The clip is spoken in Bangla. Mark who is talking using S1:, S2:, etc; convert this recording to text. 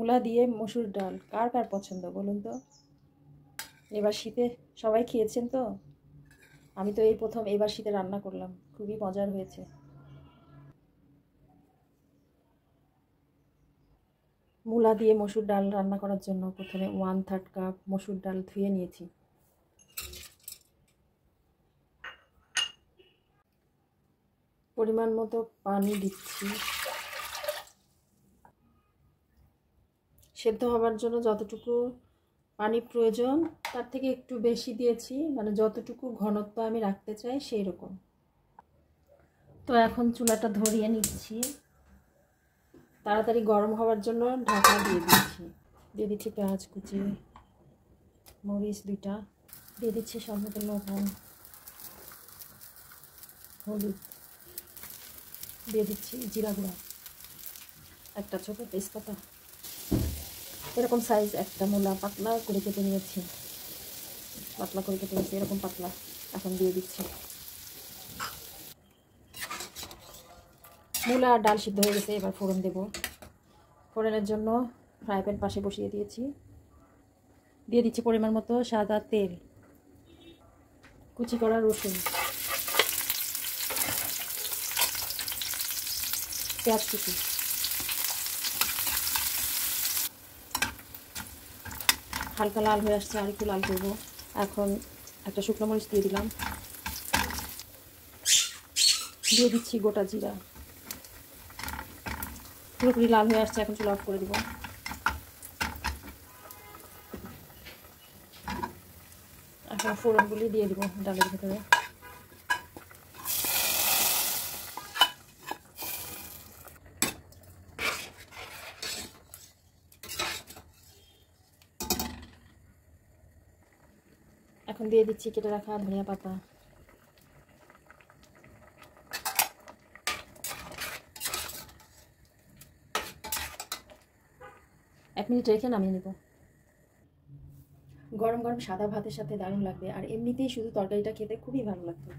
S1: মূলা দিয়ে মসুর ডাল কার কার পছন্দ বলুন তো? এবার শীতে সবাই খেয়েছেন তো? আমি তো এই প্রথম এবার শীতে রান্না করলাম, খুবই মজার হয়েছে। মূলা দিয়ে মসুর ডাল রান্না করার জন্য প্রথমে 1/3 কাপ মসুর ডাল ধুয়ে নিয়েছি। পরিমাণ মতো পানি দিচ্ছি। সেদ্ধ হবার জন্য যতটুকু পানি প্রয়োজন তার থেকে একটু বেশি দিয়েছি, মানে যতটুকু ঘনত্ব আমি রাখতে চাই সেই রকম। তো এখন চুলাটা ধরিয়ে নিচ্ছি, তাড়াতাড়ি গরম হওয়ার জন্য ঢাকা দিয়ে দিচ্ছি পেঁয়াজ কুচি, মরিচ 2টা, দিয়ে দিচ্ছি স্বাদ মতো লবণ, হলুদ, দিয়ে দিচ্ছি জিরা গুঁড়া, একটা ছোটো তেজপাতা, এরকম সাইজ একটা মূলা পাতলা করে কেটে নিয়েছি, এরকম পাতলা। এখন দিয়ে দিচ্ছি। মূলা আর ডাল সিদ্ধ হয়ে গেছে, এবার ফোড়ন দেব। ফোড়নের জন্য ফ্রাই প্যান পাশে বসিয়ে দিয়েছি। দিয়ে দিচ্ছি পরিমাণ মতো সাদা তেল, কুচি করা রসুন, পেঁয়াজ কুচি, হালকা লাল হয়ে আসছে, আর একটু লাল করবো। এখন একটা শুকনো মরিচ দিয়ে দিলাম, দিয়ে দিচ্ছি গোটা জিরা। পুরোপুরি লাল হয়ে আসছে, এখন চুলা অফ করে দিব। এখন ফোড়নগুলি দিয়ে দিব ডালের ভেতরে। এখন দিয়ে দিচ্ছি কেটে রাখা ধনিয়া পাতা। এক মিনিট রেখে নামিয়ে নেব। গরম গরম সাদা ভাতের সাথে দারুণ লাগবে, আর এমনিতেই শুধু তরকারিটা খেতে খুবই ভালো লাগবে।